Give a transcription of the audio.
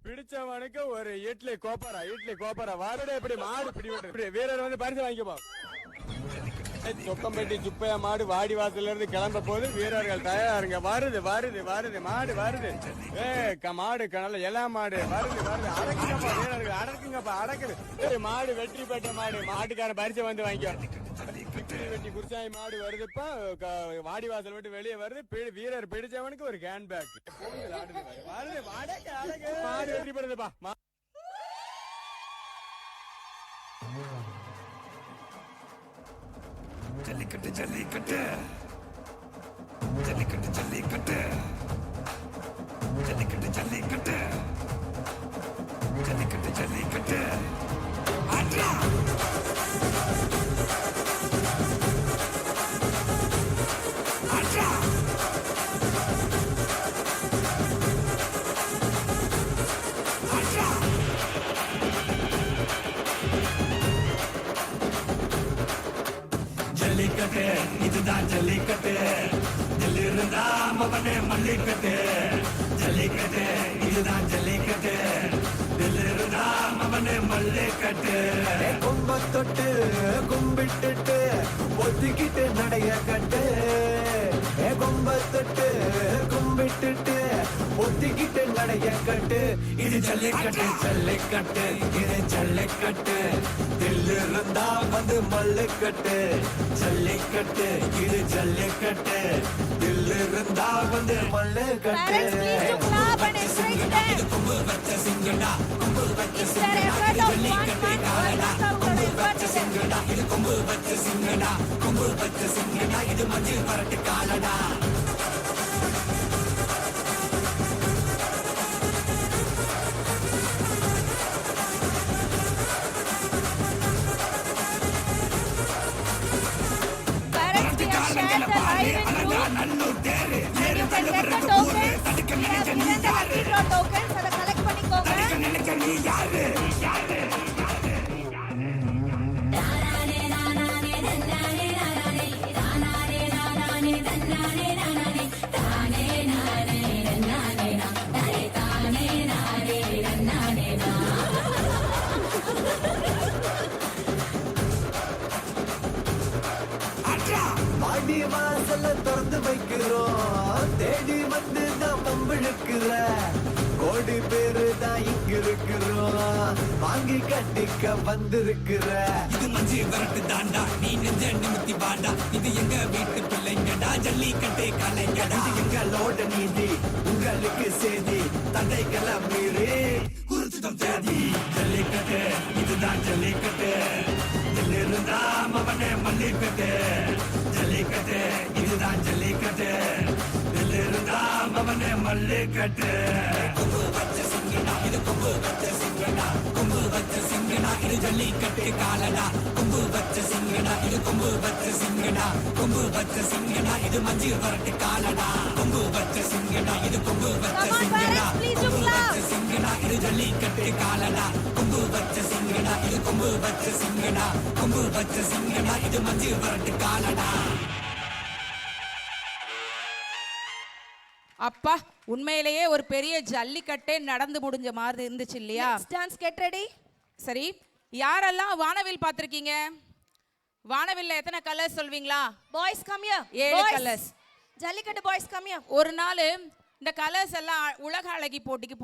பிடிச்சவனுக்கு ஒரு இட்லி கோப்பரா வாருடே. இப்படி மாடு பிடி வீரர் வந்து பரிசு வாங்கிப்போ. சொக்கம்பட்டி சுப்பையா மாடு வாடி வாசல்ல இருந்து கிளம்ப போது வீரர்கள் தயாருங்க. வருது மாடு வருது. மாடு கனல எல்லா மாடு வருது. அடக்குங்கப்பா வீரர்கள், அடக்குது. மாடு வெற்றி பெற்ற மாட்டுக்கார பரிசு வந்து வாங்கிக்கோ. வெட்டி குருசாமி மாடு வருதுப்பா. வாடி வாசல் விட்டு வெளியே வருது. வீரர் பிடிச்சவனுக்கு ஒரு கேன் பேக். மாடு வெற்றி பெறுதுப்பா. ஜல்லிக்கட்டு ஜல்லிக்கட்டு ஜல்லிக்கட்டு ஜல்லிக்கட்டு ஜல்லிக்கட்டு ஜல்லிக்கட்டு ஜல்லிக்கட்டு ஜல்லிக்கட்டு ஆட்ரா ஆட்ரா ஆட்ரா ஜல்லிக்கட்டு இதுதான் ஜல்லிக்கட்டு தில்லிருந்தா மவனே மல்லிக்கட்டு ஜல்லிக்கட்டு இதுதான் ஜல்லிக்கட்டு தில்லிருந்தா மவனே மல்லிக்கட்டு கும்ப தொட்டு கும்பிட்டுட்டு ஒத்திக்கிட்டு நடைய கட்டு கும்ப தொட்டு கும்பிட்டுட்டு ஒத்திக்கிட்டு நடைய கட்டு இது ஜல்லிக்கட்டு ஜல்லிக்கட்டு இது ஜல்லிக்கட்டு தில்லிருந்தா வந்து மல்லுக்கட்டு ஜல்லிக்கட்டு இது ஜல்லிக்கட்டு தில்லிருந்தா வந்து மல்லுக்கட்டு கொம்பு வச்ச சிங்கடா கொம்பு வச்ச சிங்கடா ஜல்லிக்கட்டு காலடா கொம்பு வச்ச சிங்கடா இது கொம்பு வச்ச சிங்கடா கொம்பு வச்ச சிங்கடா இது மஞ்சள் பரட்டு காலடா நல்லூர் தேரு நேரு தள்ளுறது ஊரு தடுக்க நினைச்ச நீ யாரு தடுக்க நினைச்ச நீ யாரு வாடி வாசல்ல திறந்து வைக்கிறோம் தேடி வந்து தான் பம்பிழுக்கிற கோடி பேரு தான் இங்க இருக்கிறோம் வாங்கி கட்டிக்க வந்திருக்கிற இது மஞ்சி வரட்டு தாண்டா நீ நெஞ்ச நிமித்தி வாடா இது எங்க வீட்டு பிள்ளைங்கடா ஜல்லிக்கட்டு கலைஞடா இது எங்களோட நீதி உங்களுக்கு செய்தி தடைகளை மீறி குறிச்சுதம் தேதி ஜல்லிக்கட்டு இதுதான் ஜல்லிக்கட்டு இதிலிருந்தா மவனே மல்லிக்கட்டு ஜல்லிக்கட்டு இதுதான் ஜல்லிக்கட்டு இதிலிருந்தா மவனே மல்லிக்கட்டு கொம்பு வச்ச சிங்கடா இது கொம்பு வச்ச சிங்கடா கொம்பு வச்ச சிங்கடா இது ஜல்லிக்கட்டு காலடா கொம்பு வச்ச சிங்கடா இது கொம்பு வச்ச சிங்கடா கொம்பு வச்ச சிங்கடா இது மஞ்சள் வரட்டு காலடா கொம்பு வச்ச சிங்கடா இது கொம்பு வச்ச சிங்கடா கொம்பு வச்ச சிங்கடா இது ஜல்லிக்கட்டு காலடா கொம்பு வச்ச சிங்கடா இது கொம்பு வச்ச சிங்கடா கொம்பு வச்ச சிங்கடா இது மஞ்சள் வரட்டு காலடா அப்பா உண்மையிலேயே ஒரு பெரிய ஜல்லிக்கட்டே நடந்து முடிஞ்ச மாதிரி இருந்துச்சு இல்லையா? Dance get ready. சரி, யாரெல்லாம் வானவில் பார்த்திருக்கீங்க? வானவில்ல எத்தனை கலர்ஸ் சொல்வீங்களா? Boys come here. 7 colours. Jallikattu boys come here. ஒரு நாள் இந்த கலர்ஸ் எல்லாம் உலக அழகி போட்டிக்கு